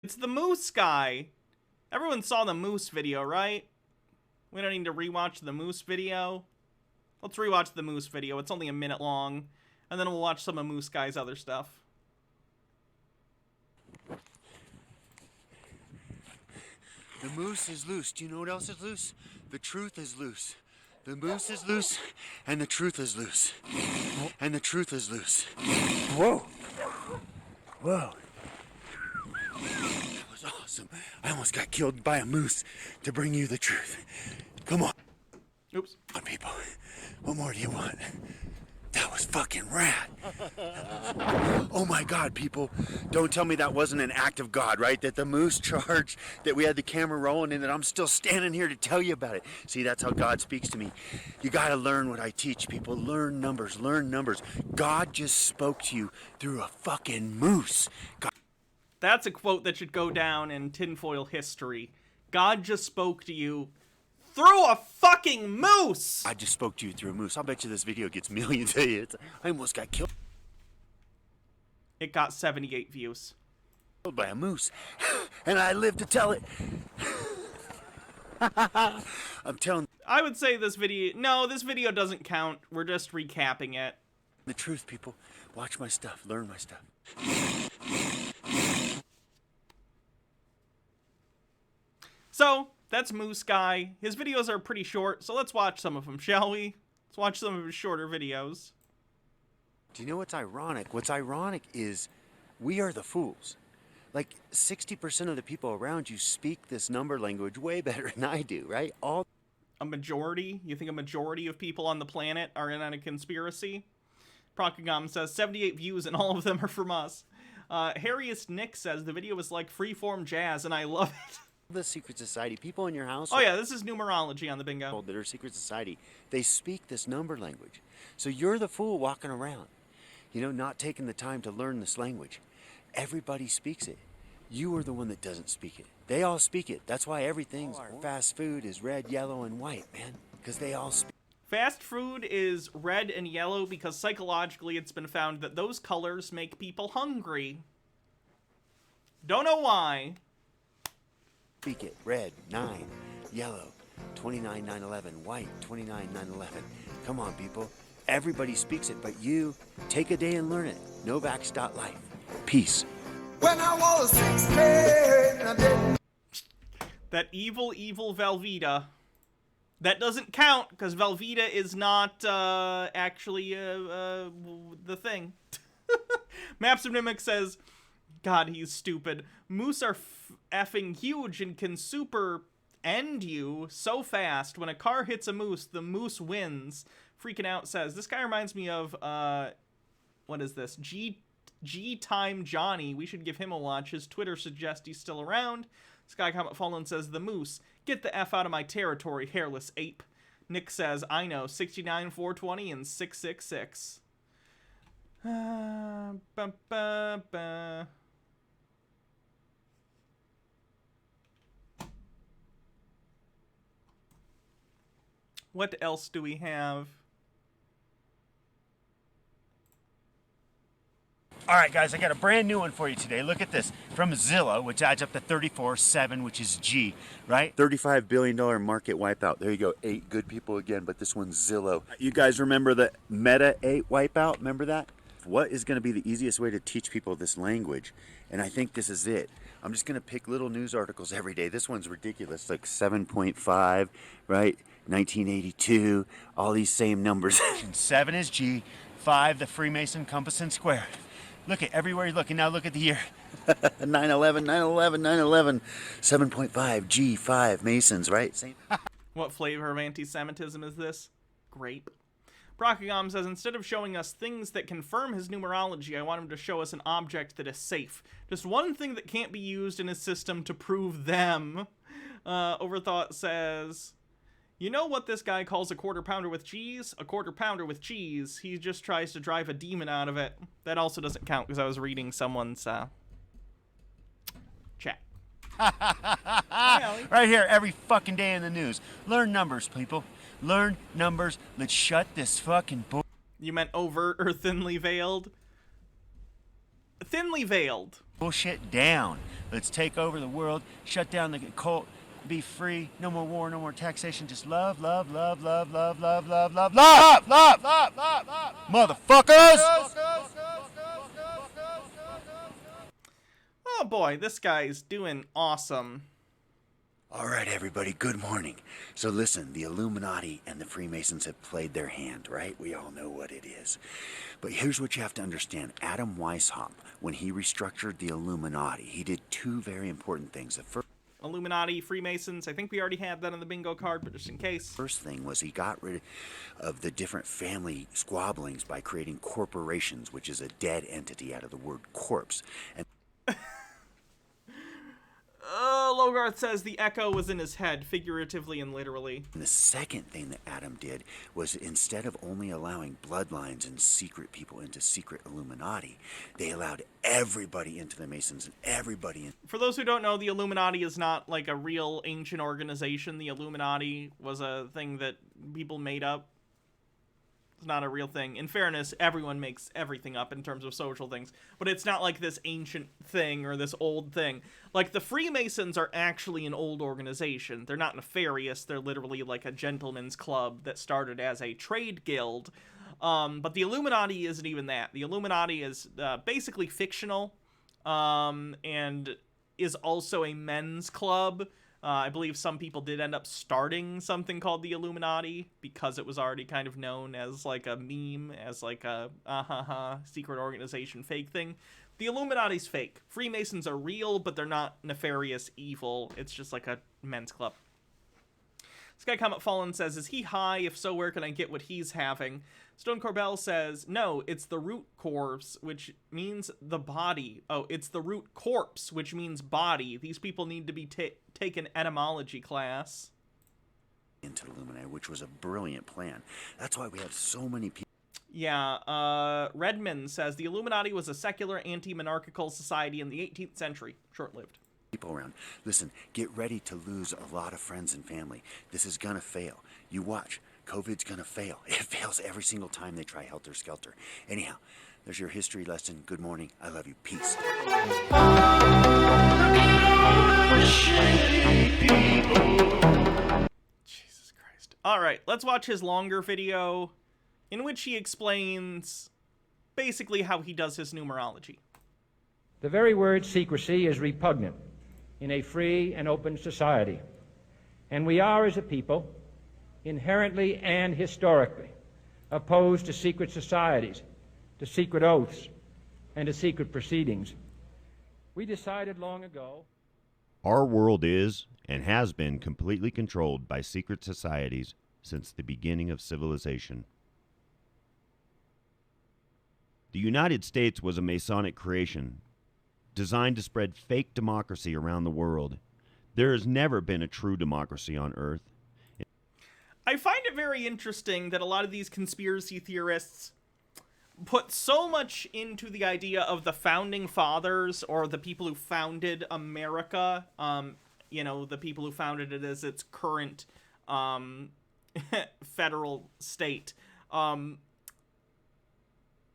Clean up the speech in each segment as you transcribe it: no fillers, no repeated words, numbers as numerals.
It's the moose guy. Everyone saw the moose video, right? We don't need to rewatch the moose video. Let's rewatch the moose video. It's only a minute long. And then we'll watch some of Moose Guy's other stuff. The moose is loose. Do you know what else is loose? The truth is loose. The moose is loose, and the truth is loose. And the truth is loose. Whoa. Whoa. That was awesome. I almost got killed by a moose to bring you the truth. Come on. Oops. Come on, people. What more do you want? That was fucking rad. Oh my God, people. Don't tell me that wasn't an act of God, right? That the moose charged, that we had the camera rolling, and that I'm still standing here to tell you about it. See, that's how God speaks to me. You gotta learn what I teach, people. Learn numbers, learn numbers. God just spoke to you through a fucking moose. God. That's a quote that should go down in tinfoil history. God just spoke to you through a fucking moose! I just spoke to you through a moose. I'll bet you this video gets millions of hits. I almost got killed It got 78 views. by a moose, and I live to tell it. I'm telling I would say this video... No, this video doesn't count. We're just recapping it. the truth, people. Watch my stuff. Learn my stuff. So, that's Moose Guy. His videos are pretty short, so let's watch some of them, shall we? Let's watch some of his shorter videos. Do you know what's ironic? What's ironic is we are the fools. Like 60% of the people around you speak this number language way better than I do, right? A majority? You think a majority of people on the planet are in on a conspiracy? Procagam says 78 views and all of them are from us. Harriest Nick says the video is like freeform jazz and I love it. The secret society, people in your house. Oh yeah, this is numerology on the bingo. That are secret society. They speak this number language. So you're the fool walking around, you know, not taking the time to learn this language. Everybody speaks it. You are the one that doesn't speak it. They all speak it. That's why everything's fast food is red, yellow, and white, man. Because they all speak. Fast food is red and yellow because psychologically it's been found that those colors make people hungry. Don't know why. Speak it. Red, 9. Yellow, 29, 9, 11. White, 29, 9, 11. Come on, people. Everybody speaks it, but you take a day and learn it. Novaks.life. Peace. When I was 16, I didn't. That evil, evil Velveeta. That doesn't count, because Velveeta is not, actually, the thing. Maps of Mimic says, God, he's stupid. Moose are effing huge and can super end you so fast. When a car hits a moose, the moose wins. Freaking Out says, this guy reminds me of, what is this? G-Time Johnny. We should give him a watch. His Twitter suggests he's still around. Sky Comet Fallen says, the moose. Get the F out of my territory, hairless ape. Nick says, I know, 69, 420, and 666. What else do we have? All right, guys, I got a brand new one for you today. Look at this. From Zillow, which adds up to 34.7, which is G, right? $35 billion market wipeout. There you go. 8 good people again, but this one's Zillow. You guys remember the Meta 8 wipeout? Remember that? What is going to be the easiest way to teach people this language? And I think this is it. I'm just going to pick little news articles every day. This one's ridiculous, like 7.5, right? 1982, all these same numbers. 7 is G, 5 the Freemason compass and square. Look at everywhere you're looking. Now look at the year. 9/11, 9/11, 9/11. 7.5 G, 5 Masons, right? Same. What flavor of anti-Semitism is this? Grape. Brokagam says, instead of showing us things that confirm his numerology, I want him to show us an object that is safe. Just one thing that can't be used in his system to prove them. Overthought says, you know what this guy calls a quarter pounder with cheese? A quarter pounder with cheese. He just tries to drive a demon out of it. That also doesn't count because I was reading someone's chat. Right here, every fucking day in the news. Learn numbers, people. Learn numbers. Let's shut this fucking You meant overt or thinly veiled? Thinly veiled. bullshit down. Let's take over the world, shut down the cult, be free, no more war, no more taxation, just love, love, love, love, love, love, love, love, love, love, love, love, love, motherfuckers! Oh boy, this guy's doing awesome. All right, everybody, good morning. So listen, the Illuminati and the Freemasons have played their hand, right? We all know what it is. But here's what you have to understand. Adam Weishaupt, when he restructured the Illuminati, he did two very important things. The Illuminati, Freemasons, I think we already had that on the bingo card, but just in case. first thing was he got rid of the different family squabblings by creating corporations, which is a dead entity out of the word corpse. And Logarth says the echo was in his head, figuratively and literally. the second thing that Adam did was, instead of only allowing bloodlines and secret people into secret Illuminati, they allowed everybody into the Masons and everybody in. For those who don't know, the Illuminati is not like a real ancient organization. The Illuminati was a thing that people made up. It's not a real thing. In fairness, everyone makes everything up in terms of social things, but it's not like this ancient thing or this old thing. Like, the Freemasons are actually an old organization. They're not nefarious. They're literally like a gentleman's club that started as a trade guild. But the Illuminati isn't even that. The Illuminati is basically fictional, and is also a men's club. I believe some people did end up starting something called the Illuminati because it was already kind of known as like a meme, as like a secret organization fake thing. The Illuminati's fake. Freemasons are real, but they're not nefarious evil. It's just like a men's club. This guy Comet Fallen says, is he high? If so, where can I get what he's having? Stone Corbell says, no, it's the root corpse, which means the body. Oh, it's the root corpse, which means body. These people need to be taken etymology class. Into the Illuminati, which was a brilliant plan. That's why we have so many people. Yeah, Redmond says, the Illuminati was a secular anti-monarchical society in the 18th century. Short-lived. People around. Listen, get ready to lose a lot of friends and family. This is gonna fail. You watch. COVID's gonna fail. It fails every single time they try helter-skelter. Anyhow, there's your history lesson. Good morning. I love you. Peace. Jesus Christ. All right, let's watch his longer video in which he explains basically how he does his numerology. The very word secrecy is repugnant in a free and open society. And we are, as a people, inherently and historically opposed to secret societies, to secret oaths, and to secret proceedings. We decided long ago. Our world is and has been completely controlled by secret societies since the beginning of civilization. The United States was a Masonic creation designed to spread fake democracy around the world. There has never been a true democracy on Earth. I find it very interesting that a lot of these conspiracy theorists put so much into the idea of the founding fathers, or the people who founded America, you know, the people who founded it as its current federal state.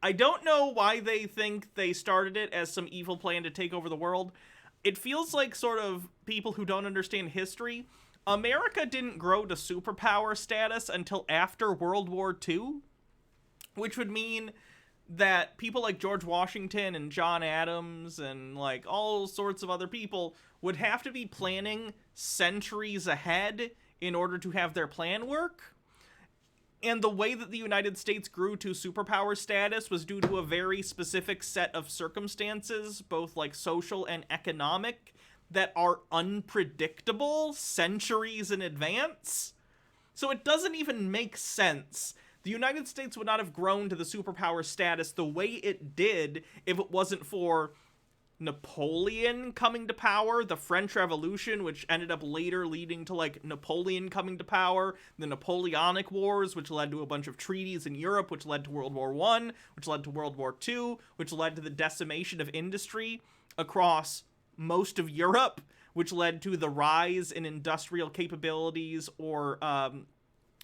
I don't know why they think they started it as some evil plan to take over the world. It feels like sort of people who don't understand history. America didn't grow to superpower status until after World War II, which would mean that people like George Washington and John Adams and like all sorts of other people would have to be planning centuries ahead in order to have their plan work. And the way that the United States grew to superpower status was due to a very specific set of circumstances, both like social and economic, that are unpredictable centuries in advance. So it doesn't even make sense. The United States would not have grown to the superpower status the way it did if it wasn't for Napoleon coming to power, the French Revolution, which ended up later leading to like Napoleon coming to power, the Napoleonic Wars, which led to a bunch of treaties in Europe, which led to World War I, which led to World War II, which led to the decimation of industry across most of Europe, which led to the rise in industrial capabilities or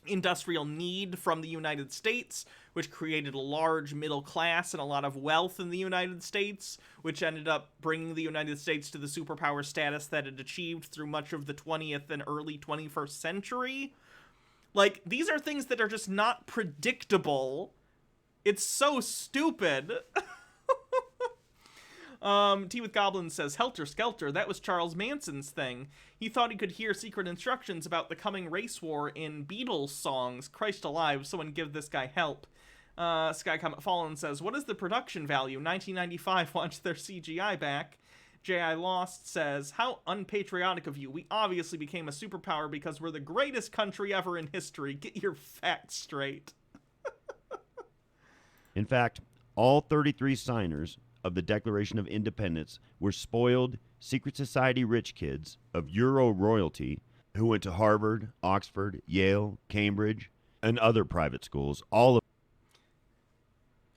industrial need from the United States, which created a large middle class and a lot of wealth in the United States, which ended up bringing the United States to the superpower status that it achieved through much of the 20th and early 21st century. Like, these are things that are just not predictable. It's so stupid. Tea with Goblins says, Helter Skelter, that was Charles Manson's thing. He thought he could hear secret instructions about the coming race war in Beatles songs. Christ alive, someone give this guy help. Sky Comet Fallen says, what is the production value? 1995 wants their CGI back. J.I. Lost says, how unpatriotic of you. We obviously became a superpower because we're the greatest country ever in history. Get your facts straight. In fact, all 33 signers of the Declaration of Independence were spoiled secret society rich kids of Euro royalty who went to Harvard, Oxford, Yale, Cambridge, and other private schools, all of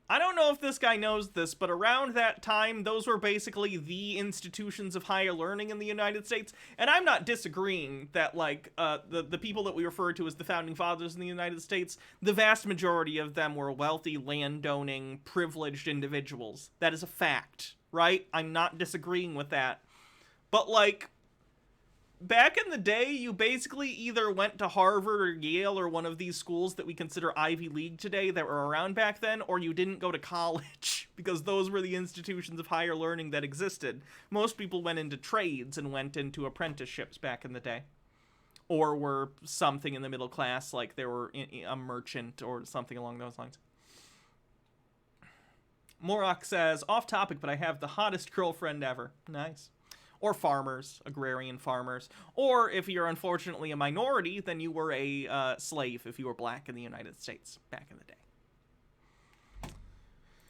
I don't know if this guy knows this, but around that time, those were basically the institutions of higher learning in the United States. And I'm not disagreeing that, like, the people that we refer to as the Founding Fathers in the United States, the vast majority of them were wealthy, landowning, privileged individuals. That is a fact, right? I'm not disagreeing with that. But, like, back in the day, you basically either went to Harvard or Yale or one of these schools that we consider Ivy League today that were around back then, or you didn't go to college, because those were the institutions of higher learning that existed. Most people went into trades and went into apprenticeships back in the day. Or were something in the middle class, like they were a merchant or something along those lines. Morok says, off topic, but I have the hottest girlfriend ever. Nice. Or farmers, agrarian farmers. Or if you're unfortunately a minority, then you were a slave if you were black in the United States back in the day.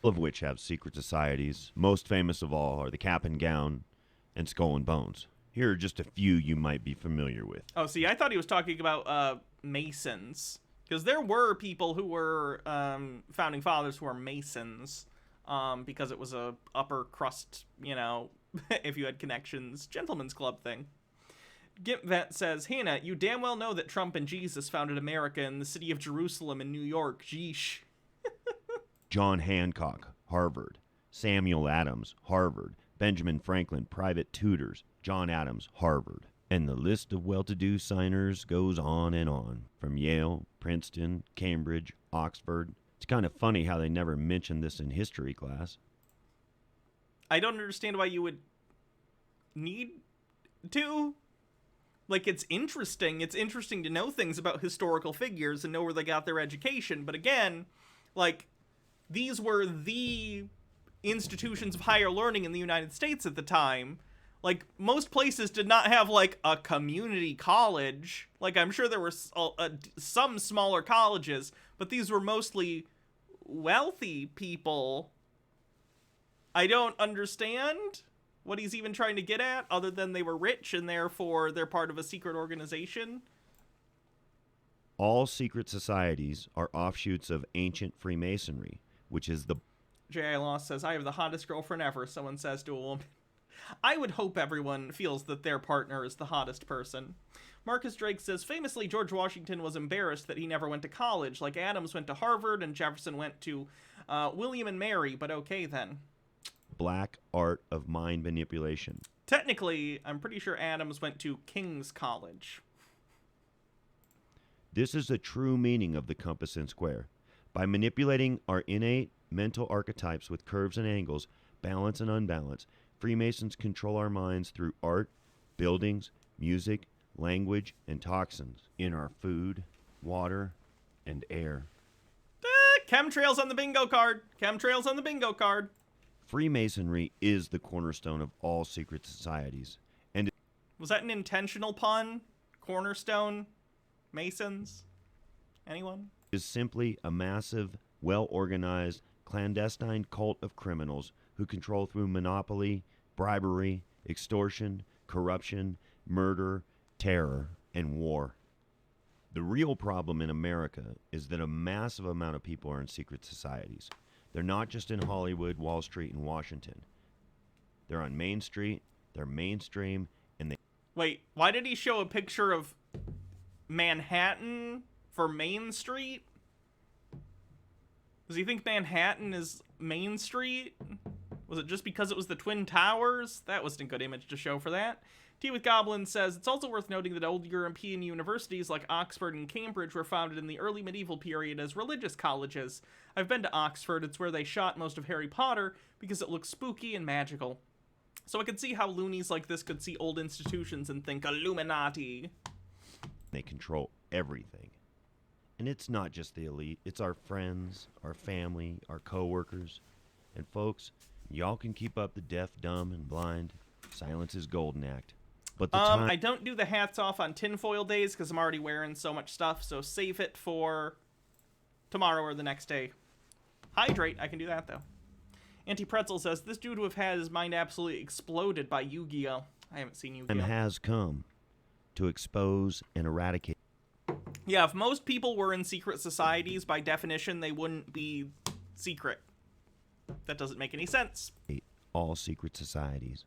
all of which have secret societies. Most famous of all are the Cap and Gown and Skull and Bones. Here are just a few you might be familiar with. Oh, see, I thought he was talking about Masons. Because there were people who were founding fathers who were Masons. Because it was a upper crust, you know, if you had connections, gentleman's club thing. Gimpvet says, Hannah, you damn well know that Trump and Jesus founded America in the city of Jerusalem in New York. Jeesh. John Hancock, Harvard. Samuel Adams, Harvard. Benjamin Franklin, private tutors. John Adams, Harvard. And the list of well-to-do signers goes on, from Yale, Princeton, Cambridge, Oxford. It's kind of funny how they never mentioned this in history class. I don't understand why you would need to. Like, it's interesting. It's interesting to know things about historical figures and know where they got their education. But again, like, these were the institutions of higher learning in the United States at the time. Like, most places did not have, like, a community college. Like, I'm sure there were some smaller colleges, but these were mostly wealthy people. I don't understand what he's even trying to get at, other than they were rich and therefore they're part of a secret organization. All secret societies are offshoots of ancient Freemasonry, which is the... J.I. Loss says, I have the hottest girlfriend ever, someone says to a woman. I would hope everyone feels that their partner is the hottest person. Marcus Drake says, famously, George Washington was embarrassed that he never went to college, like Adams went to Harvard and Jefferson went to William and Mary, but okay then. black art of mind manipulation. Technically, I'm pretty sure Adams went to King's College. This is the true meaning of the compass and square. By manipulating our innate mental archetypes with curves and angles, balance and unbalance, Freemasons control our minds through art, buildings, music, language, and toxins in our food, water, and air. Chemtrails on the bingo card. Chemtrails on the bingo card. Freemasonry is the cornerstone of all secret societies. And Was that an intentional pun? Cornerstone? Masons? Anyone? is simply a massive, well-organized, clandestine cult of criminals who control through monopoly, bribery, extortion, corruption, murder, terror, and war. The real problem in America is that a massive amount of people are in secret societies. They're not just in Hollywood, Wall Street, and Washington. They're on Main Street, they're mainstream, and they... Wait, why did he show a picture of Manhattan for Main Street? Does he think Manhattan is Main Street? Was it just because it was the Twin Towers? That wasn't a good image to show for that. Tea with Goblin says, it's also worth noting that old European universities like Oxford and Cambridge were founded in the early medieval period as religious colleges. I've been to Oxford, it's where they shot most of Harry Potter, because it looks spooky and magical. So I could see how loonies like this could see old institutions and think Illuminati. They control everything. And it's not just the elite, it's our friends, our family, our co-workers. And folks, y'all can keep up the deaf, dumb, and blind. Silence is golden act. But the time... I don't do the hats off on tinfoil days because I'm already wearing so much stuff, so save it for tomorrow or the next day. Hydrate, I can do that though. Anti-Pretzel says, this dude would have had his mind absolutely exploded by Yu-Gi-Oh! I haven't seen Yu-Gi-Oh! Time has come to expose and eradicate. Yeah, if most people were in secret societies, by definition, they wouldn't be secret. That doesn't make any sense. All secret societies.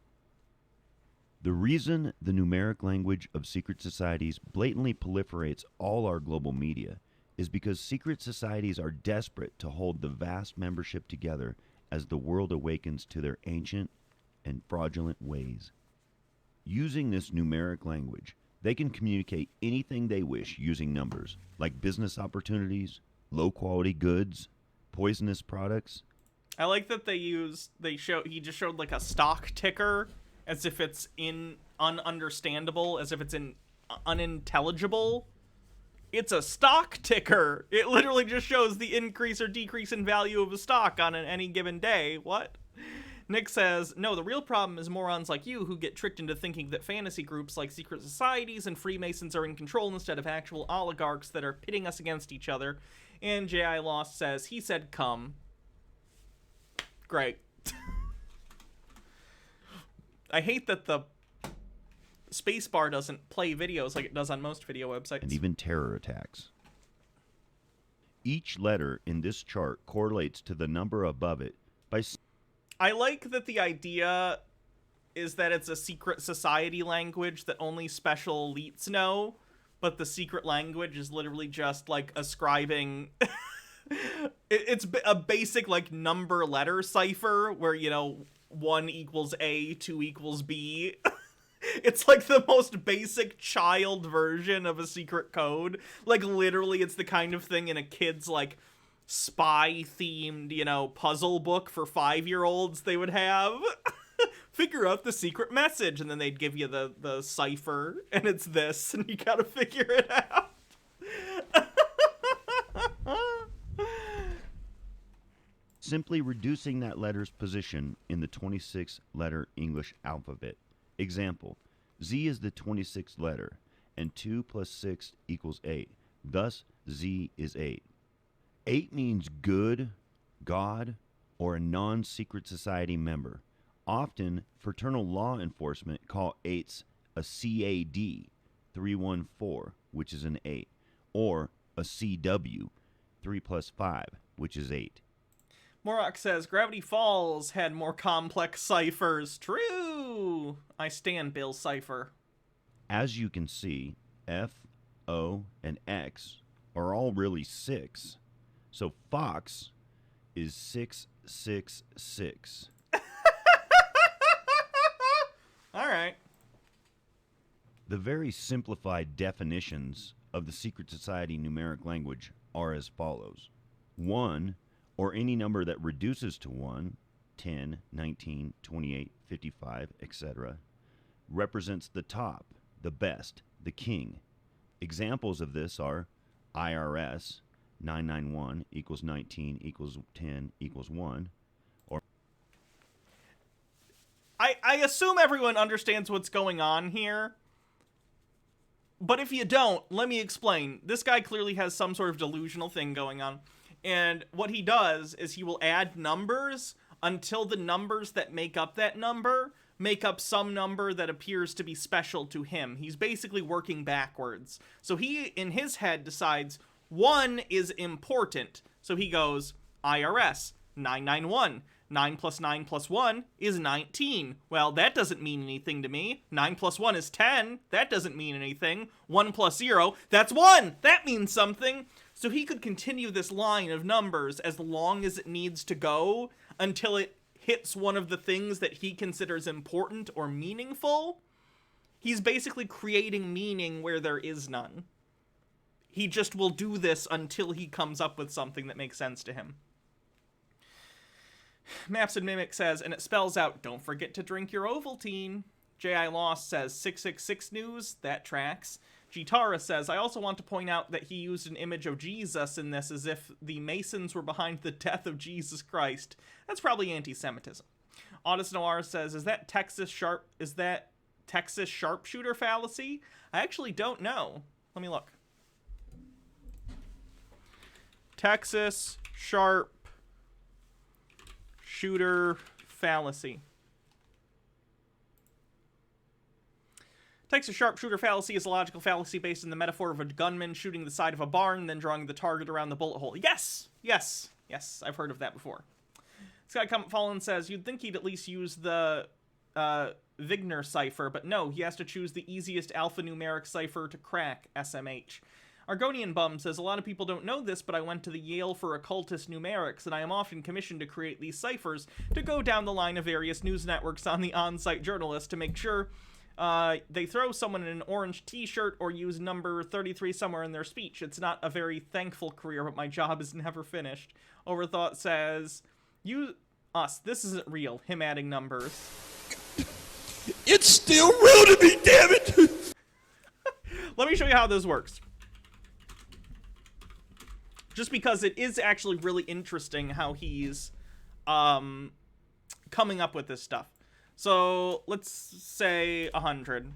The reason the numeric language of secret societies blatantly proliferates all our global media is because secret societies are desperate to hold the vast membership together as the world awakens to their ancient and fraudulent ways. Using this numeric language, they can communicate anything they wish using numbers, like business opportunities, low-quality goods, poisonous products. I like that he just showed like a stock ticker as if it's ununderstandable, as if it's unintelligible. It's a stock ticker. It literally just shows the increase or decrease in value of a stock on any given day. What? Nick says, no, the real problem is morons like you who get tricked into thinking that fantasy groups like secret societies and Freemasons are in control instead of actual oligarchs that are pitting us against each other. And J.I. Lost says, he said come. Great. I hate that the spacebar doesn't play videos like it does on most video websites. And even terror attacks. Each letter in this chart correlates to the number above it by... I like that the idea is that it's a secret society language that only special elites know, but the secret language is literally just, like, ascribing... it's a basic, like, number letter cipher where, you know, 1 equals A, 2 equals B. It's like the most basic child version of a secret code. Like, literally, it's the kind of thing in a kid's, like, spy-themed, you know, puzzle book for 5-year-olds they would have. Figure out the secret message, and then they'd give you the cipher, and it's this, and you gotta figure it out. Simply reducing that letter's position in the 26-letter English alphabet. Example, Z is the 26th letter, and 2 plus 6 equals 8. Thus, Z is 8. 8 means good, God, or a non-secret society member. Often, fraternal law enforcement call 8s a CAD, 314, which is an 8, or a CW, 3 plus 5, which is 8. Morok says, Gravity Falls had more complex ciphers. True! I stand Bill's cipher. As you can see, F, O, and X are all really 6. So Fox is 666. All right. The very simplified definitions of the secret society numeric language are as follows. 1, or any number that reduces to 1, 10, 19, 28, 55, etc., represents the top, the best, the king. Examples of this are IRS, 991 equals 19 equals 10 equals 1. Or I assume everyone understands what's going on here. But if you don't, let me explain. This guy clearly has some sort of delusional thing going on. And what he does is he will add numbers until the numbers that make up that number make up some number that appears to be special to him. He's basically working backwards. So he, in his head, decides 1 is important. So he goes IRS, 991. 9 plus 9 plus 1 is 19. Well, that doesn't mean anything to me. 9 plus 1 is 10. That doesn't mean anything. 1 plus 0, that's 1. That means something. So he could continue this line of numbers as long as it needs to go until it hits one of the things that he considers important or meaningful. He's basically creating meaning where there is none. He just will do this until he comes up with something that makes sense to him. Maps and Mimic says, and it spells out, don't forget to drink your Ovaltine. J.I. Lost says, 666 News, that tracks. Gitara says, I also want to point out that he used an image of Jesus in this as if the Masons were behind the death of Jesus Christ. That's probably anti-Semitism. Audis Noir says, is that Texas sharpshooter fallacy? I actually don't know. Let me look. Texas sharpshooter fallacy. Texas sharpshooter fallacy is a logical fallacy based on the metaphor of a gunman shooting the side of a barn, then drawing the target around the bullet hole. Yes! Yes! Yes, I've heard of that before. Scott Fallen says, you'd think he'd at least use the Wigner cipher, but no, he has to choose the easiest alphanumeric cipher to crack, SMH. Argonian Bum says, a lot of people don't know this, but I went to the Yale for Occultist Numerics, and I am often commissioned to create these ciphers to go down the line of various news networks on the on-site journalists to make sure they throw someone in an orange t-shirt or use number 33 somewhere in their speech. It's not a very thankful career, but my job is never finished. Overthought says, this isn't real. Him adding numbers. It's still real to me, damn it! Let me show you how this works. Just because it is actually really interesting how he's coming up with this stuff. So let's say 100.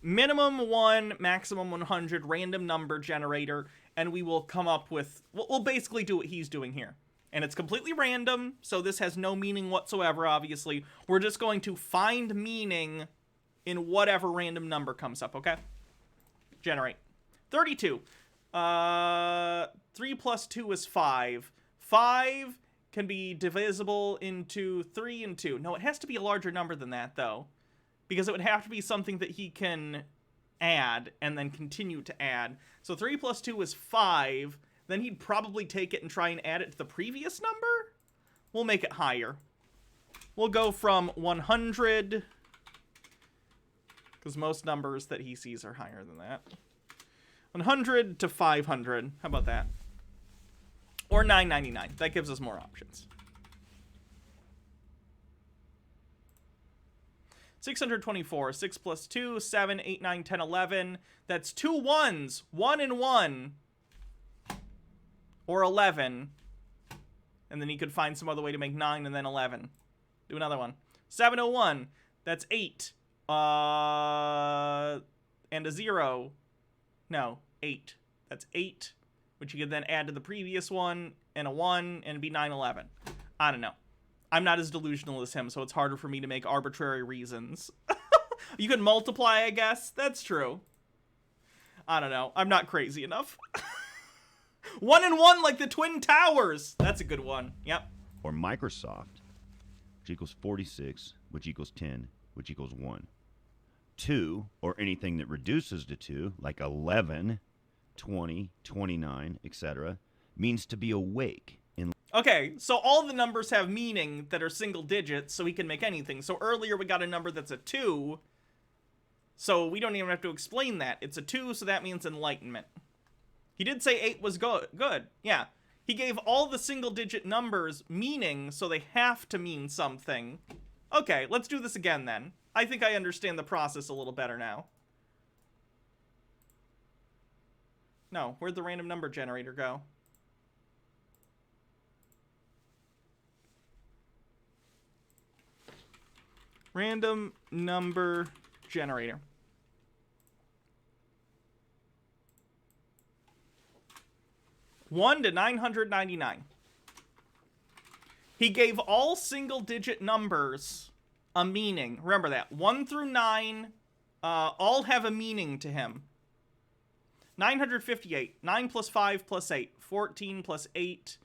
Minimum 1, maximum 100, random number generator, and we will come up with, we'll basically do what he's doing here. And it's completely random, so this has no meaning whatsoever, obviously. We're just going to find meaning in whatever random number comes up, okay? Generate. 32. 3 plus 2 is 5. 5 can be divisible into 3 and 2. No, it has to be a larger number than that, though. Because it would have to be something that he can add and then continue to add. So 3 plus 2 is 5. Then he'd probably take it and try and add it to the previous number. We'll make it higher. We'll go from 100, because most numbers that he sees are higher than that. 100 to 500. How about that? Or 999. That gives us more options. 624. 6 plus 2, 7, 8, 9, 10, 11. That's 2 ones. 1 and 1. Or 11. And then he could find some other way to make 9 and then 11. Do another one. 701. That's 8. And a 0. No, 8. That's 8. Which you could then add to the previous one. And a 1. And it'd be 911. I don't know. I'm not as delusional as him, so it's harder for me to make arbitrary reasons. You can multiply, I guess. That's true. I don't know. I'm not crazy enough. 1 and 1 like the Twin Towers. That's a good one. Yep. Or Microsoft, which equals 46, which equals 10, which equals 1. 2, or anything that reduces to 2, like 11, 20, 29, etc., means to be awake. Okay, so all the numbers have meaning that are single digits, so he can make anything. So earlier we got a number that's a 2, so we don't even have to explain that. It's a 2, so that means enlightenment. He did say 8 was good. Yeah. He gave all the single-digit numbers meaning, so they have to mean something. Okay, let's do this again then. I think I understand the process a little better now. No, where'd the random number generator go? Random number generator. (1 to 999). He gave all single-digit numbers a meaning. Remember that. 1 through 9 all have a meaning to him. 958. 9 plus 5 plus 8. 14 plus 8.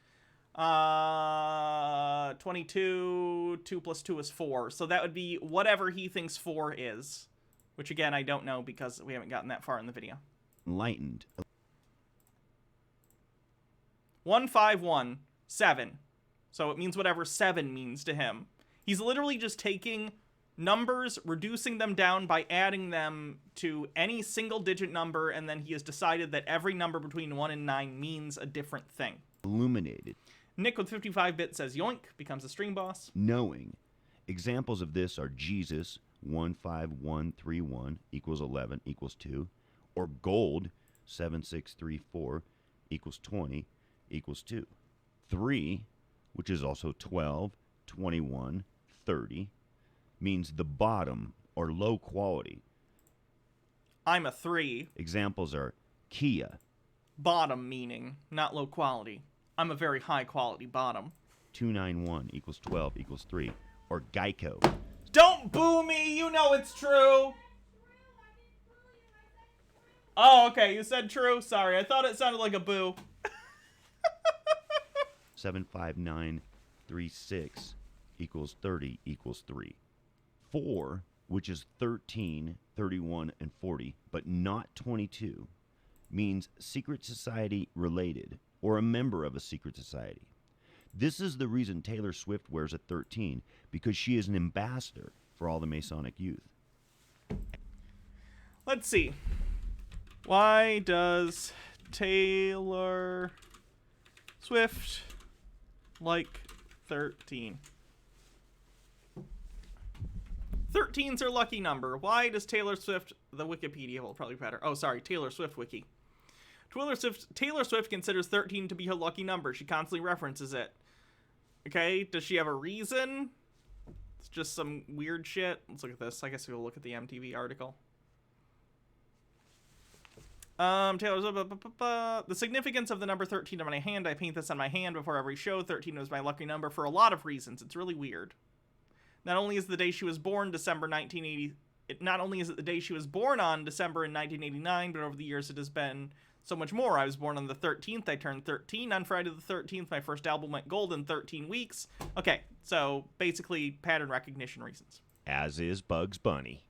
22, 2 plus 2 is 4. So that would be whatever he thinks 4 is. Which, again, I don't know because we haven't gotten that far in the video. Enlightened. 151, 7. So it means whatever 7 means to him. He's literally just taking numbers, reducing them down by adding them to any single digit number, and then he has decided that every number between 1 and 9 means a different thing. Illuminated. Nick with 55-bit says yoink, becomes a string boss. Knowing. Examples of this are Jesus, 15131 equals 11 equals 2, or gold, 7634 equals 20 equals 2. 3, which is also 12, 21, 30, means the bottom or low quality. I'm a 3. Examples are Kia, Bottom meaning, not low quality. I'm a very high quality bottom. 291 equals 12 equals 3, or Geico. Don't boo me, you know it's true. Oh, okay, you said true. Sorry, I thought it sounded like a boo. 75936 equals 30 equals 3. 4, which is 13, 31, and 40, but not 22, means secret society related, or a member of a secret society. This is the reason Taylor Swift wears a 13, because she is an ambassador for all the Masonic youth. Let's see. Why does Taylor Swift like 13? 13's her lucky number. Why does Taylor Swift... The Wikipedia will probably be better. Oh, sorry. Taylor Swift Wiki. Taylor Swift considers 13 to be her lucky number. She constantly references it. Okay, does she have a reason? It's just some weird shit. Let's look at this. I guess we'll look at the MTV article. Taylor's... The significance of the number 13 on my hand. I paint this on my hand before every show. 13 was my lucky number for a lot of reasons. It's really weird. Not only is the day she was born, December 1980... Not only is it the day she was born on, December in 1989, but over the years it has been so much more. I was born on the 13th. I turned 13 on Friday the 13th. My first album went gold in 13 weeks. Okay, so basically pattern recognition reasons. As is Bugs Bunny.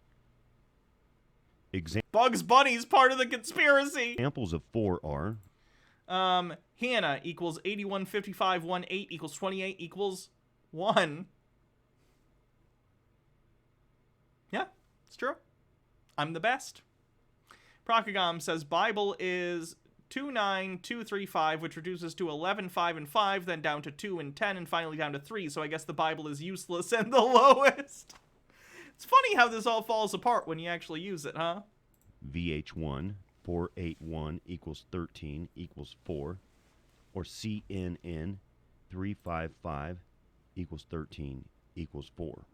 Bugs Bunny's part of the conspiracy. Examples of 4 are... Hannah equals 815518 equals 28 equals 1. Yeah, it's true. I'm the best. Procagom says Bible is 29235, which reduces to 11, 5, and 5, then down to 2 and 10, and finally down to 3. So I guess the Bible is useless and the lowest. It's funny how this all falls apart when you actually use it, huh? VH1 481 equals 13 equals 4, or CNN 355 equals 13 equals 4.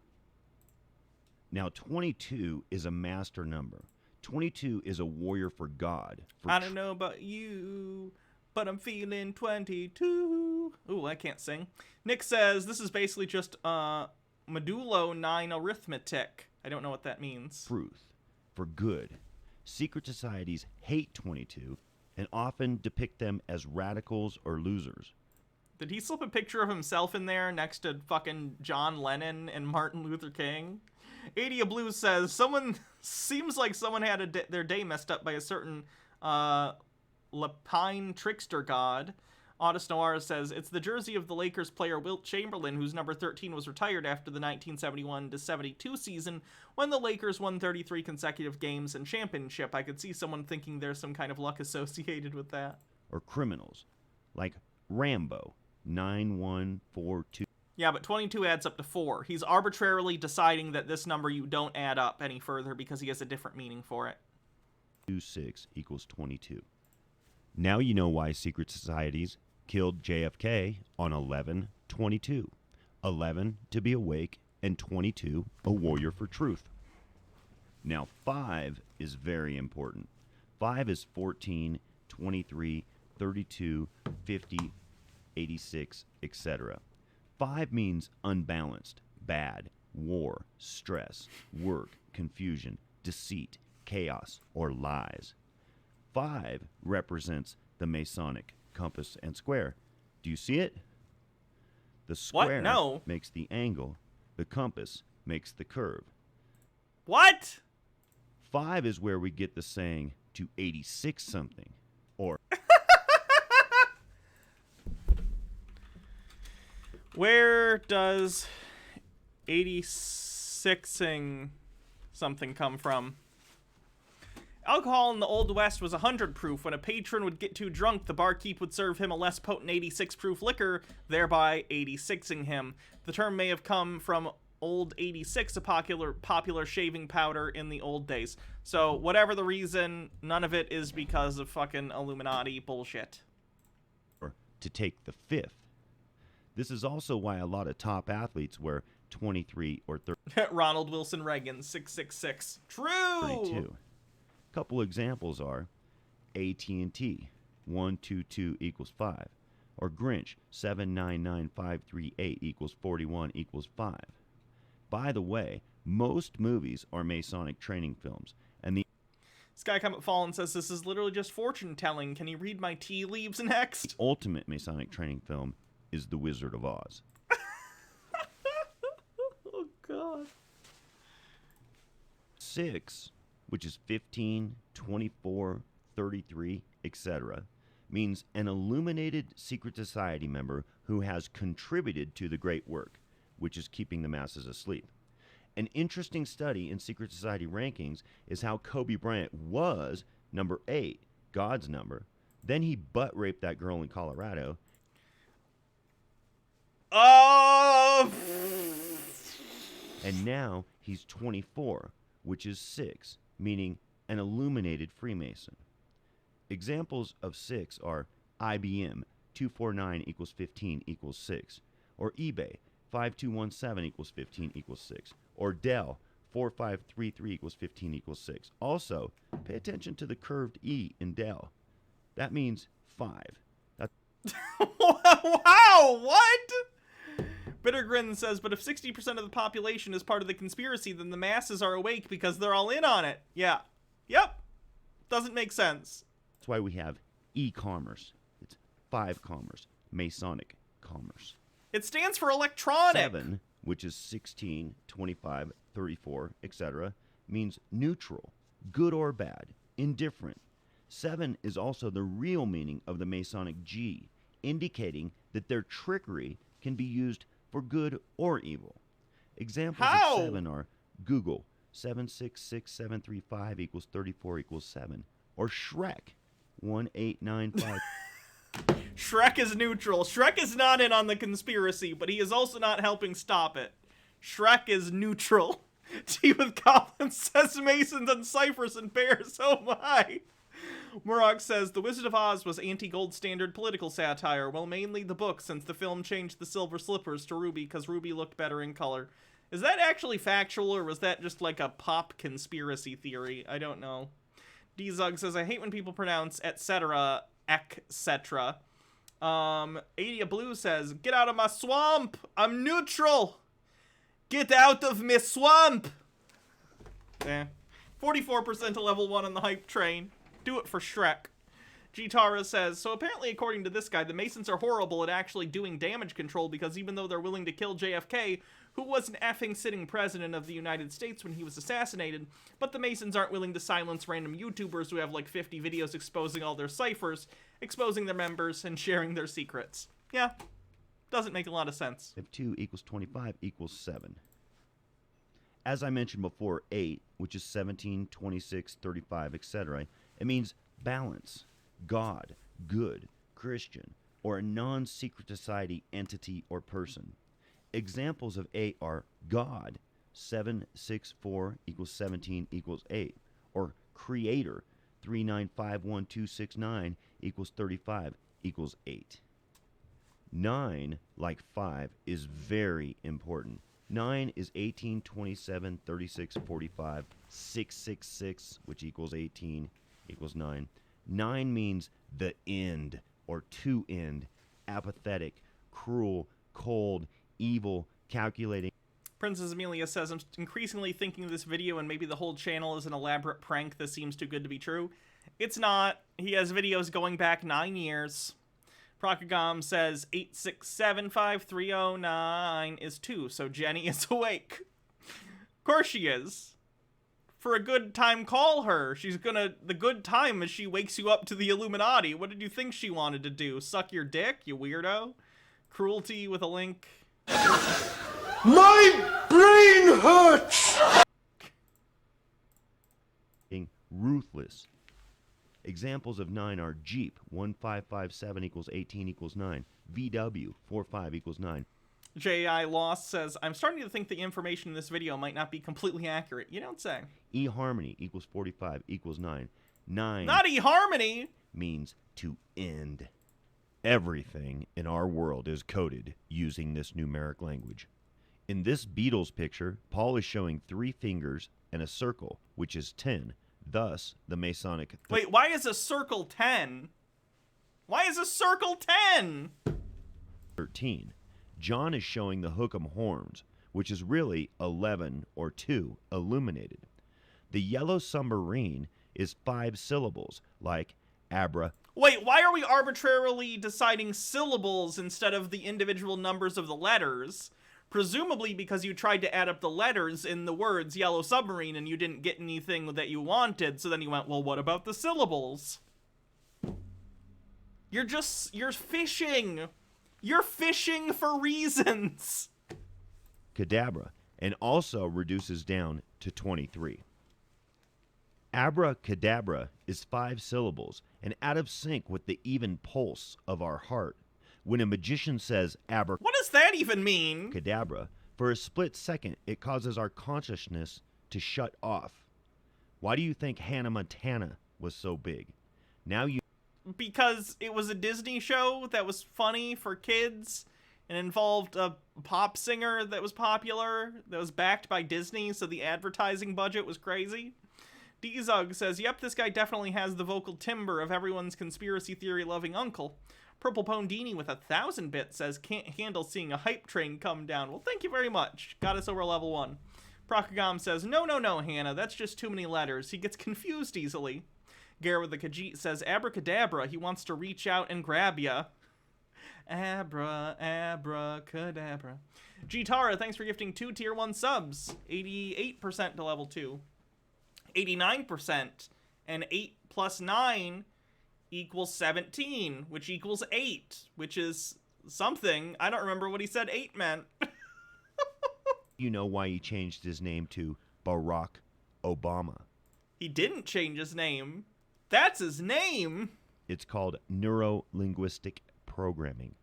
Now 22 is a master number. 22 is a warrior for God. I don't know about you, but I'm feeling 22. Ooh, I can't sing. Nick says this is basically just modulo 9 arithmetic. I don't know what that means. Truth. For good. Secret societies hate 22 and often depict them as radicals or losers. Did he slip a picture of himself in there next to fucking John Lennon and Martin Luther King? Adia Blue says, seems like someone had their day messed up by a certain Lapine trickster god. Audis Noir says, it's the jersey of the Lakers player Wilt Chamberlain, whose number 13 was retired after the 1971-72 season when the Lakers won 33 consecutive games and championship. I could see someone thinking there's some kind of luck associated with that. Or criminals, like Rambo, 9142. Yeah, but 22 adds up to 4. He's arbitrarily deciding that this number you don't add up any further because he has a different meaning for it. 26 equals 22. Now you know why secret societies killed JFK on 11/22. 11 to be awake, and 22 a warrior for truth. Now 5 is very important. 5 is 14, 23, 32, 50, 86, etc. 5 means unbalanced, bad, war, stress, work, confusion, deceit, chaos, or lies. 5 represents the Masonic compass and square. Do you see it? The square No. makes the angle. The compass makes the curve. What? 5 is where we get the saying to 86 something. Or Where does 86ing something come from? Alcohol in the Old West was 100 proof. When a patron would get too drunk, the barkeep would serve him a less potent 86 proof liquor, thereby 86ing him. The term may have come from Old 86, a popular shaving powder in the old days. So, whatever the reason, none of it is because of fucking Illuminati bullshit. to take the 5th. This is also why a lot of top athletes wear 23 or Ronald Wilson Reagan, 666. True! 32. Couple examples are AT&T, 122 equals 5, or Grinch, 799538 equals 41 equals 5. By the way, most movies are Masonic training films, and the Sky Comet Fallen says this is literally just fortune telling. Can you read my tea leaves next? ultimate Masonic training film is The Wizard of Oz. Oh, God. 6, which is 15, 24, 33, etc., means an illuminated secret society member who has contributed to the great work, which is keeping the masses asleep. An interesting study in secret society rankings is how Kobe Bryant was number 8, God's number. Then he butt raped that girl in Colorado. Oh! And now he's 24, which is 6, meaning an illuminated Freemason. Examples of 6 are IBM, 249 equals 15 equals 6, or eBay, 5217 equals 15 equals 6, or Dell, 4533 equals 15 equals 6. Also, pay attention to the curved E in Dell. That means 5. Wow, what? Bittergrin says, but if 60% of the population is part of the conspiracy, then the masses are awake because they're all in on it. Yeah. Yep. Doesn't make sense. That's why we have e-commerce. It's 5 commerce, Masonic commerce. It stands for electronic. 7, which is 16, 25, 34, etc., means neutral, good or bad, indifferent. 7 is also the real meaning of the Masonic G, indicating that their trickery can be used for good or evil. Examples How? of 7 are Google, 766735 equals 34 equals 7, or Shrek, 1895. Shrek is neutral. Shrek is not in on the conspiracy, but he is also not helping stop it. Shrek is neutral. Tea with goblins says Masons and ciphers and bears. Oh my. Murok says, The Wizard of Oz was anti-gold standard political satire. Well, mainly the book, since the film changed the silver slippers to ruby because ruby looked better in color. Is that actually factual, or was that just like a pop conspiracy theory? I don't know. D-Zug says, I hate when people pronounce etc. etc. Adia Blue says, Get out of my swamp! I'm neutral! Get out of me swamp! 44% to level 1 on the hype train. Do it for Shrek. G-Tara says, so apparently according to this guy, the Masons are horrible at actually doing damage control because even though they're willing to kill JFK, who was an effing sitting president of the United States when he was assassinated, but the Masons aren't willing to silence random YouTubers who have like 50 videos exposing all their ciphers, exposing their members, and sharing their secrets. Yeah, doesn't make a lot of sense. If 2 equals 25 equals 7. As I mentioned before, 8, which is 17, 26, 35, etc., it means balance, God, good, Christian, or a non-secret society entity or person. Examples of 8 are God, 764 equals 17 equals 8, or Creator, 395169 equals 35 equals 8. 9, like 5, is very important. 9 is 18, 27, 36, 45, 666, which equals 18, equals 9. 9 means the end, or to end, apathetic, cruel, cold, evil, calculating. Princess Amelia says, I'm increasingly thinking this video and maybe the whole channel is an elaborate prank. This seems too good to be true. It's not. He has videos going back 9 years. Procagom says 8675309 is 2, so Jenny is awake. Of course she is. For a good time, call her. The good time is she wakes you up to the Illuminati. What did you think she wanted to do? Suck your dick, you weirdo? Cruelty with a link. My brain hurts! Ruthless. Examples of 9 are Jeep, 1557 equals 18 equals 9. VW, 45 equals 9. J.I. Lost says, I'm starting to think the information in this video might not be completely accurate. You don't say. eHarmony equals 45 equals 9. 9 Not eHarmony! means to end. Everything in our world is coded using this numeric language. In this Beatles picture, Paul is showing 3 fingers and a circle, which is 10. Thus, the Masonic... Wait, why is a circle 10? Why is a circle 10? 13. John is showing the hook'em horns, which is really 11 or 2 illuminated. The yellow submarine is 5 syllables, like abra. Wait, why are we arbitrarily deciding syllables instead of the individual numbers of the letters? Presumably because you tried to add up the letters in the words yellow submarine and you didn't get anything that you wanted, so then you went, well, what about the syllables? You're fishing. You're fishing for reasons. Cadabra, and also reduces down to 23. Abracadabra is 5 syllables and out of sync with the even pulse of our heart. When a magician says what does that even mean? Cadabra, for a split second, it causes our consciousness to shut off. Why do you think Hannah Montana was so big? Now you... Because it was a Disney show that was funny for kids and involved a pop singer that was popular, that was backed by Disney, so the advertising budget was crazy. D-Zug says, yep, this guy definitely has the vocal timbre of everyone's conspiracy theory-loving uncle. Purple Pondini with 1,000 bits says, can't handle seeing a hype train come down. Well, thank you very much. Got us over level 1. Procagom says, no, Hannah, that's just too many letters. He gets confused easily. Gare with the Khajiit says, abracadabra, he wants to reach out and grab ya. Abracadabra. G-Tara, thanks for gifting 2 tier 1 subs. 88% to level 2. 89%. And 8 plus 9 equals 17, which equals 8, which is something. I don't remember what he said 8 meant. You know why he changed his name to Barack Obama. He didn't change his name. That's his name. It's called neuro-linguistic programming.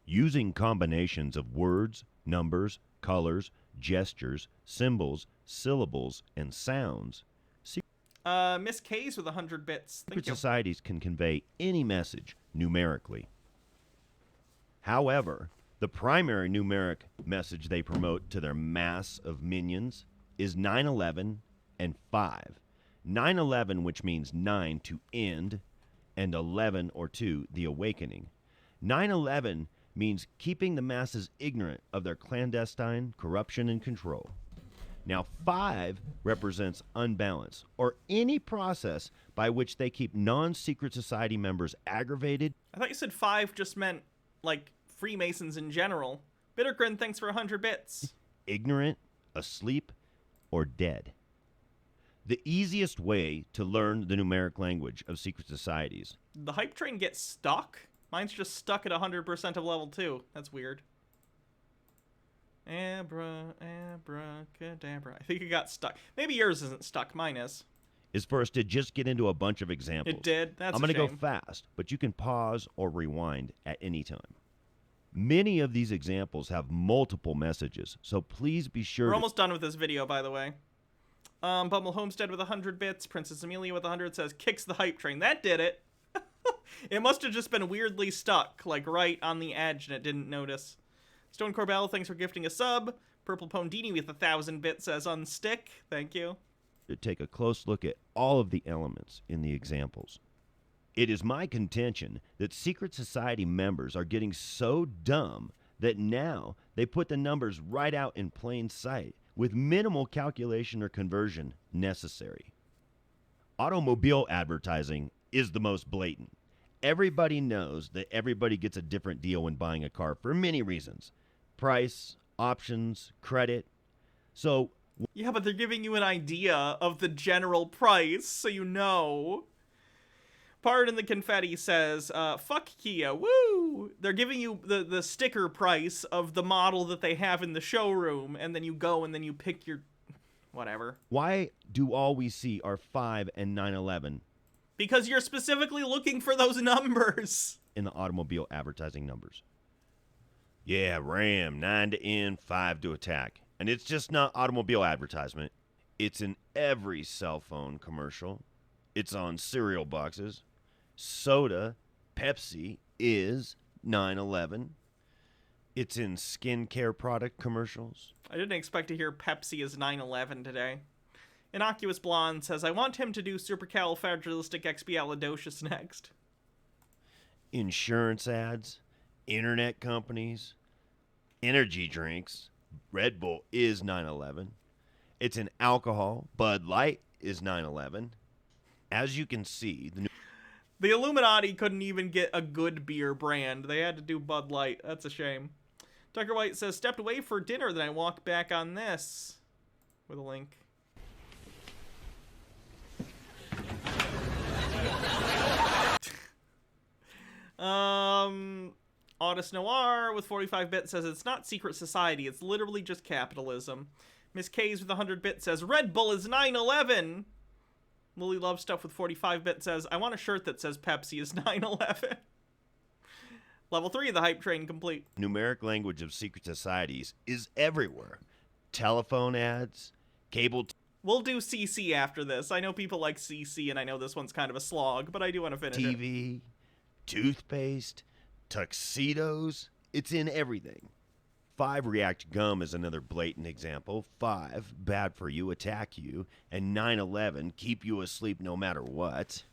Using combinations of words, numbers, colors, gestures, symbols, syllables, and sounds, Miss K's with 100 bits. Thank secret you. societies can convey any message numerically. However, the primary numeric message they promote to their mass of minions is 9/11 and 5. 9/11, which means 9 to end, and 11 or 2, the awakening. 9/11 means keeping the masses ignorant of their clandestine corruption and control. Now, 5 represents unbalance, or any process by which they keep non-secret society members aggravated. I thought you said 5 just meant, like, Freemasons in general. Bittergrin, thanks for 100 bits. Ignorant, asleep, or dead. The easiest way to learn the numeric language of secret societies. The hype train gets stuck? Mine's just stuck at 100% of level 2. That's weird. Abracadabra. I think it got stuck. Maybe yours isn't stuck. Mine is. Is for us to just get into a bunch of examples. It did. That's I'm going to go fast, but you can pause or rewind at any time. Many of these examples have multiple messages, so please be sure. We're almost done with this video, by the way. Bumble Homestead with 100 bits. Princess Amelia with 100 says, kicks the hype train. That did it. It must have just been weirdly stuck, like right on the edge, and it didn't notice. Stone Corbell, thanks for gifting a sub. Purple Pondini with 1,000 bits says, unstick. Thank you. To take a close look at all of the elements in the examples. It is my contention that secret society members are getting so dumb that now they put the numbers right out in plain sight with minimal calculation or conversion necessary. Automobile advertising is the most blatant. Everybody knows that everybody gets a different deal when buying a car for many reasons. Price, options, credit. So, Yeah, but they're giving you an idea of the general price, so you know. Pardon the Confetti says, fuck Kia, woo! They're giving you the sticker price of the model that they have in the showroom, and then you go and then you pick your... whatever. why do all we see are 5 and 911 Because you're specifically looking for those numbers. in the automobile advertising numbers? Yeah, Ram, 9 to end, 5 to attack. And it's just not automobile advertisement. It's in every cell phone commercial. It's on cereal boxes. Soda, Pepsi is 911. It's in skincare product commercials. I didn't expect to hear Pepsi is 9/11 today. Innocuous Blonde says, I want him to do supercalifragilisticexpialidocious next. Insurance ads, internet companies, energy drinks. Red Bull is 911. It's in alcohol. Bud Light is 911. As you can see, The Illuminati couldn't even get a good beer brand. They had to do Bud Light. That's a shame. Tucker White says, stepped away for dinner, then I walked back on this. With a link. Audis Noir with 45 bits says, it's not secret society, it's literally just capitalism. Miss K's with 100 bits says, Red Bull is 9/11. Lily Love Stuff with 45 bits says, I want a shirt that says Pepsi is 9/11. Level 3 of the hype train complete. numeric language of secret societies is everywhere. Telephone ads, cable We'll do CC after this. I know people like CC, and I know this one's kind of a slog, but I do want to finish it. TV, toothpaste, tuxedos. It's in everything. 5 React Gum is another blatant example. 5 Bad for you, attack you. And 9/11 keep you asleep no matter what.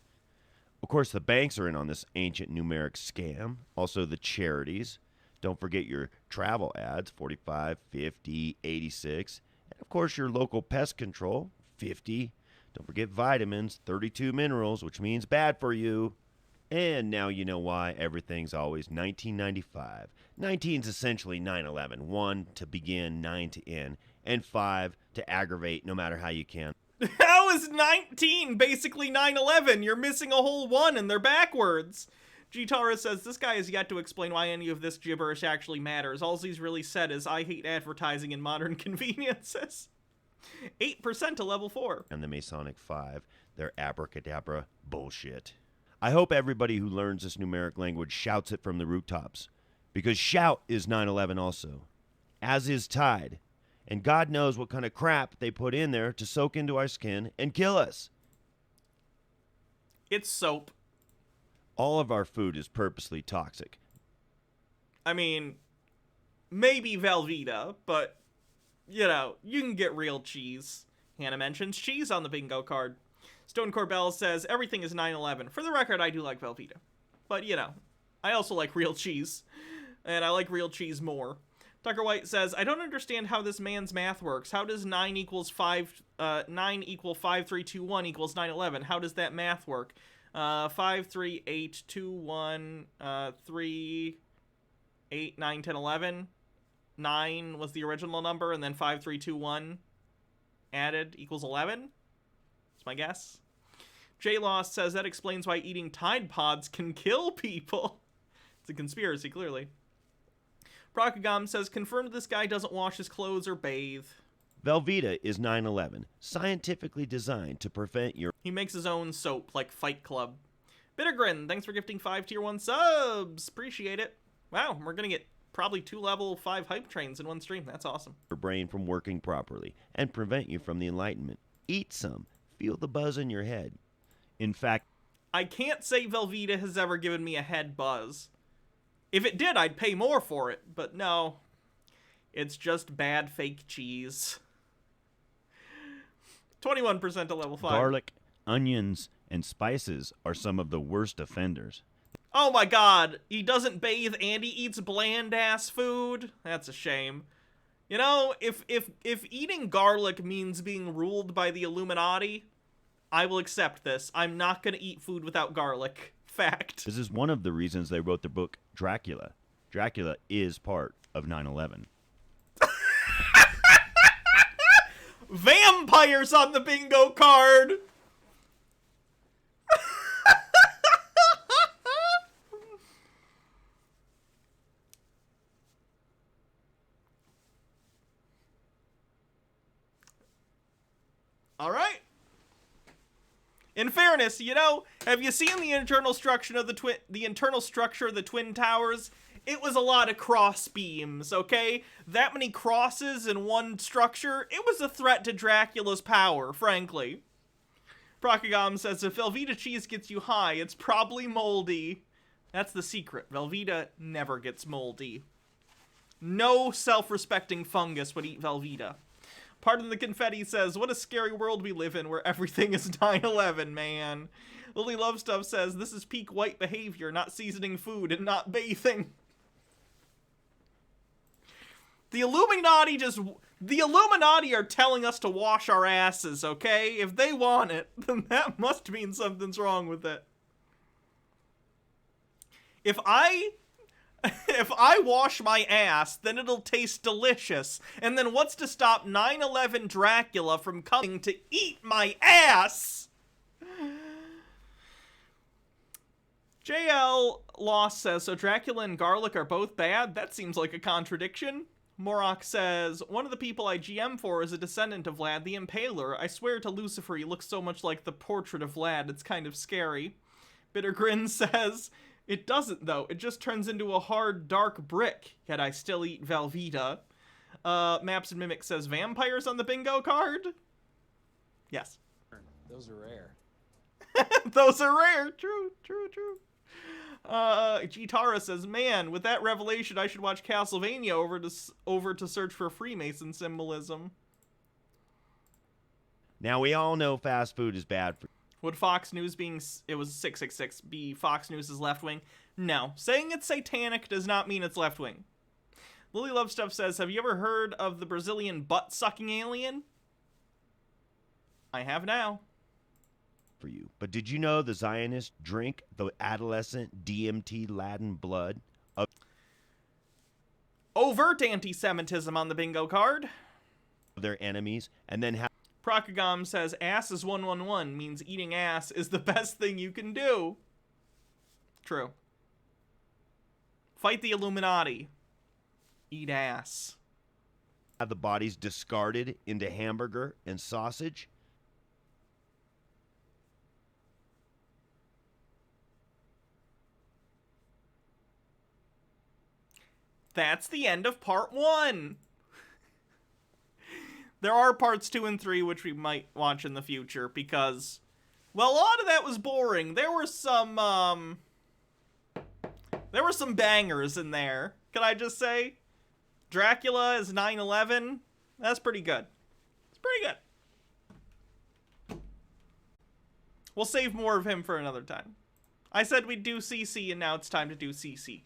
Of course, the banks are in on this ancient numeric scam. Also, the charities. Don't forget your travel ads, 45, 50, 86. And, of course, your local pest control, 50. Don't forget vitamins, 32 minerals, which means bad for you. And now you know why everything's always 1995. 19's essentially 9/11. 1 to begin, 9 to end, and 5 to aggravate no matter how you can. How is 19 basically 9/11? You're missing a whole 1 and they're backwards. G-Tara says, this guy has yet to explain why any of this gibberish actually matters. All he's really said is, I hate advertising and modern conveniences. 8% to level 4. And the Masonic 5, they're abracadabra bullshit. I hope everybody who learns this numeric language shouts it from the rooftops. Because shout is 9/11 also. As is tide. And God knows what kind of crap they put in there to soak into our skin and kill us. It's soap. All of our food is purposely toxic. I mean, maybe Velveeta, but, you know, you can get real cheese. Hannah mentions cheese on the bingo card. Stone Corbell says, everything is 9/11. For the record, I do like Velveeta. But, you know, I also like real cheese. And I like real cheese more. Tucker White says, I don't understand how this man's math works. How does 9 equal 5, 9 equal 5, 3, 2, 1 equals 9/11? How does that math work? 5, 3, 8, 2, 1, 3, 8, 9, 10, 11. 9 was the original number, and then 5, 3, 2, 1 added equals 11? That's my guess. J-Lost says that explains why eating Tide Pods can kill people. It's a conspiracy, clearly. Procagam says, confirmed this guy doesn't wash his clothes or bathe. Velveeta is 9/11, scientifically designed to prevent your... He makes his own soap, like Fight Club. Bittergrin, thanks for gifting 5 tier 1 subs. Appreciate it. Wow, we're gonna get probably 2 level 5 hype trains in one stream. That's awesome. Your brain from working properly and prevent you from the enlightenment. Eat some. Feel the buzz in your head. In fact, I can't say Velveeta has ever given me a head buzz. If it did, I'd pay more for it, but no. It's just bad fake cheese. 21% to level 5. garlic, onions, and spices are some of the worst offenders. Oh my god, he doesn't bathe and he eats bland-ass food? That's a shame. You know, if eating garlic means being ruled by the Illuminati, I will accept this. I'm not gonna eat food without garlic. Fact. This is one of the reasons they wrote the book Dracula. Dracula is part of 9/11. Vampires on the bingo card! All right. In fairness, you know, have you seen the internal structure of the twin towers? It was a lot of cross beams, okay? That many crosses in one structure, it was a threat to Dracula's power, frankly. Procagam says, if Velveeta cheese gets you high, it's probably moldy. That's the secret. Velveeta never gets moldy. No self-respecting fungus would eat Velveeta. Pardon the Confetti says, what a scary world we live in where everything is 9/11, man. Lily Love Stuff says, this is peak white behavior, not seasoning food and not bathing. The Illuminati are telling us to wash our asses, okay? If they want it, then that must mean something's wrong with it. If I wash my ass, then it'll taste delicious. And then what's to stop 9/11 Dracula from coming to eat my ass? JL Loss says, so Dracula and garlic are both bad? That seems like a contradiction. Morok says, one of the people I GM for is a descendant of Vlad the Impaler. I swear to Lucifer, he looks so much like the portrait of Vlad, it's kind of scary. Bitter Grin says, it doesn't, though. It just turns into a hard, dark brick, yet I still eat Velveeta. Maps and Mimic says, vampires on the bingo card? Yes. Those are rare. Those are rare. True. Gitara says, man, with that revelation, I should watch Castlevania over to search for Freemason symbolism. Now, we all know fast food is bad for... Would Fox News it was 666, be Fox News' left-wing? No. Saying it's satanic does not mean it's left-wing. Lily Love Stuff says, have you ever heard of the Brazilian butt-sucking alien? I have now. For you. But did you know the Zionists drink the adolescent DMT Latin blood of overt anti-Semitism on the bingo card? Their enemies and then have... Procagam says, ass is 111 means eating ass is the best thing you can do. True. Fight the Illuminati. Eat ass. Have the bodies discarded into hamburger and sausage. That's the end of part 1. There are parts 2 and 3, which we might watch in the future, because, well, a lot of that was boring. There were some bangers in there. Can I just say? Dracula is 9/11. That's pretty good. It's pretty good. We'll save more of him for another time. I said we'd do CC, and now it's time to do CC.